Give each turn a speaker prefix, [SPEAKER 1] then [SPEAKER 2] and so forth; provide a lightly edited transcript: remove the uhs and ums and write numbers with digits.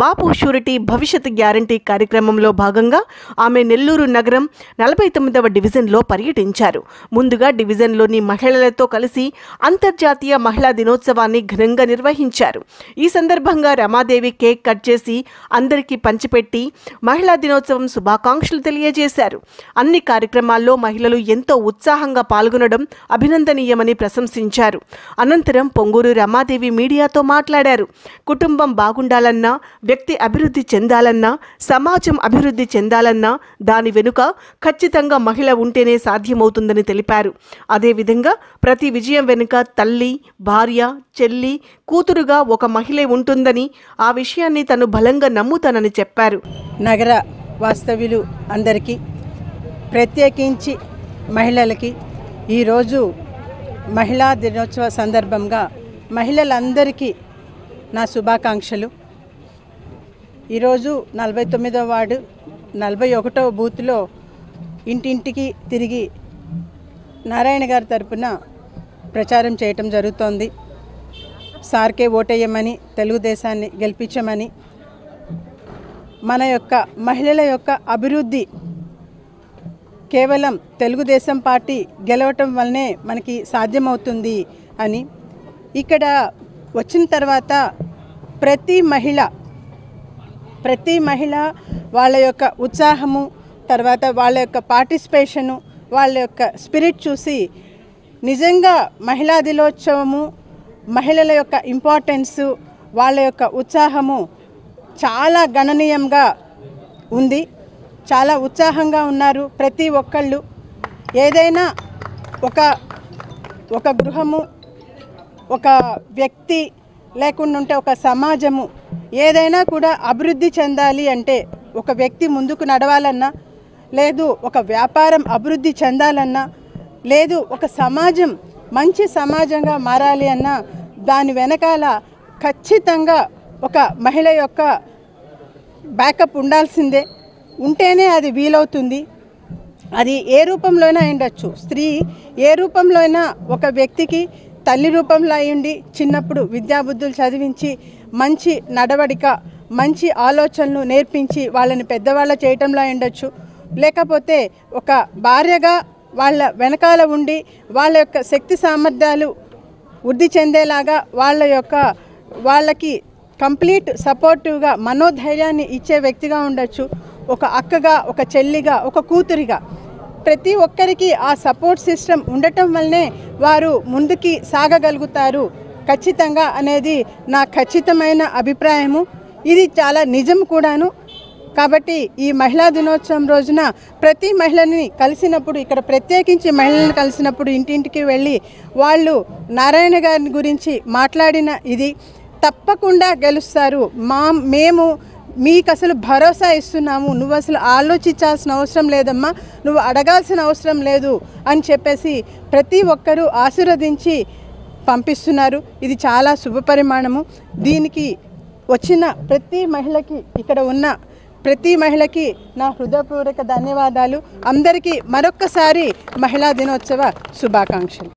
[SPEAKER 1] బాపు surety భవిష్యత్ guarantee కార్యక్రమంలో భాగంగా ఆమె నెల్లూరు నగరం 49వ డివిజన్లో పర్యటించారు. ముందుగా డివిజన్లోని మహిళలతో కలిసి అంతర్జాతీయ మహిళా దినోత్సవాన్ని ఘనంగా నిర్వహించారు. ఈ సందర్భంగా రమాదేవి కేక్ కట్ చేసి అందరికీ పంచిపెట్టి మహిళా దినోత్సవం శుభాకాంక్షలు తెలియజేశారు. అన్ని కార్యక్రమాల్లో మహిళలు ఎంతో ఉత్సాహంగా పాల్గొనడం అభినందనీయమని ప్రశంసించారు. అనంతరం పొంగూరు రమాదేవి మీడియాతో మాట్లాడారు. కుటుంబం బాగుండాలన్నా, వ్యక్తి అభివృద్ధి చెందాలన్నా, సమాజం అభివృద్ధి చెందాలన్నా దాని వెనుక ఖచ్చితంగా మహిళ ఉంటేనే సాధ్యమవుతుందని తెలిపారు. అదేవిధంగా ప్రతి విజయం వెనుక తల్లి, భార్య, చెల్లి, కూతురుగా ఒక మహిళే ఉంటుందని, ఆ విషయాన్ని తను బలంగా నమ్ముతానని చెప్పారు.
[SPEAKER 2] నగర వాస్తవ్యులు అందరికీ, ప్రత్యేకించి మహిళలకి ఈరోజు మహిళా దినోత్సవ సందర్భంగా మహిళలందరికీ నా శుభాకాంక్షలు. ఈరోజు 49వ వార్డు 41వ బూత్లో ఇంటింటికి తిరిగి నారాయణ గారి తరపున ప్రచారం చేయటం జరుగుతోంది. సార్కే ఓటేయమని, తెలుగుదేశాన్ని గెలిపించమని, మన యొక్క మహిళల యొక్క అభివృద్ధి కేవలం తెలుగుదేశం పార్టీ గెలవటం వల్లనే మనకి సాధ్యమవుతుంది అని, ఇక్కడ వచ్చిన తర్వాత ప్రతి మహిళ వాళ్ళ యొక్క ఉత్సాహము, తర్వాత వాళ్ళ యొక్క పార్టిసిపేషను, వాళ్ళ యొక్క స్పిరిట్ చూసి నిజంగా మహిళా దినోత్సవము, మహిళల యొక్క ఇంపార్టెన్సు, వాళ్ళ యొక్క ఉత్సాహము చాలా గణనీయంగా ఉంది. చాలా ఉత్సాహంగా ఉన్నారు ప్రతి ఒక్కళ్ళు. ఏదైనా ఒక గృహము, ఒక వ్యక్తి లేకుండా ఉంటే ఒక సమాజము ఏదైనా కూడా అభివృద్ధి చెందాలి అంటే, ఒక వ్యక్తి ముందుకు నడవాలన్నా, లేదు ఒక వ్యాపారం అభివృద్ధి చెందాలన్నా, లేదు ఒక సమాజం మంచి సమాజంగా మారాలి అన్నా, దాని వెనకాల ఖచ్చితంగా ఒక మహిళ యొక్క బ్యాకప్ ఉండాల్సిందే. ఉంటేనే అది వీలవుతుంది. అది ఏ రూపంలో అయినా ఉండొచ్చు. స్త్రీ ఏ రూపంలో అయినా ఒక వ్యక్తికి తల్లి రూపంలో అయ్యుండి చిన్నప్పుడు విద్యాబుద్ధులు చదివించి మంచి నడవడిక, మంచి ఆలోచనలు నేర్పించి వాళ్ళని పెద్దవాళ్ళ చేయటంలో ఉండొచ్చు. లేకపోతే ఒక భార్యగా వాళ్ళ వెనకాల ఉండి వాళ్ళ యొక్క శక్తి సామర్థ్యాలు వృద్ధి చెందేలాగా వాళ్ళకి కంప్లీట్ సపోర్టివ్గా మనోధైర్యాన్ని ఇచ్చే వ్యక్తిగా ఉండొచ్చు. ఒక అక్కగా, ఒక చెల్లిగా, ఒక కూతురిగా ప్రతి ఒక్కరికి ఆ సపోర్ట్ సిస్టమ్ ఉండటం వల్లనే వారు ముందుకి సాగగలుగుతారు ఖచ్చితంగా అనేది నా ఖచ్చితమైన అభిప్రాయము. ఇది చాలా నిజం కూడాను. కాబట్టి ఈ మహిళా దినోత్సవం రోజున ప్రతి మహిళని కలిసినప్పుడు, ఇక్కడ ప్రత్యేకించి మహిళలను కలిసినప్పుడు ఇంటింటికి వెళ్ళి వాళ్ళు నారాయణ గారి గురించి మాట్లాడిన ఇది తప్పకుండా గెలుస్తారు, మేము మీకు అసలు భరోసా ఇస్తున్నాము, నువ్వు అసలు ఆలోచించాల్సిన అవసరం లేదమ్మా, నువ్వు అడగాల్సిన అవసరం లేదు అని చెప్పేసి ప్రతి ఒక్కరూ ఆశీర్వదించి పంపిస్తున్నారు. ఇది చాలా శుభపరిమాణము. దీనికి వచ్చిన ప్రతి మహిళకి, ఇక్కడ ఉన్న ప్రతి మహిళకి నా హృదయపూర్వక ధన్యవాదాలు. అందరికీ మరొక్కసారి మహిళా దినోత్సవ శుభాకాంక్షలు.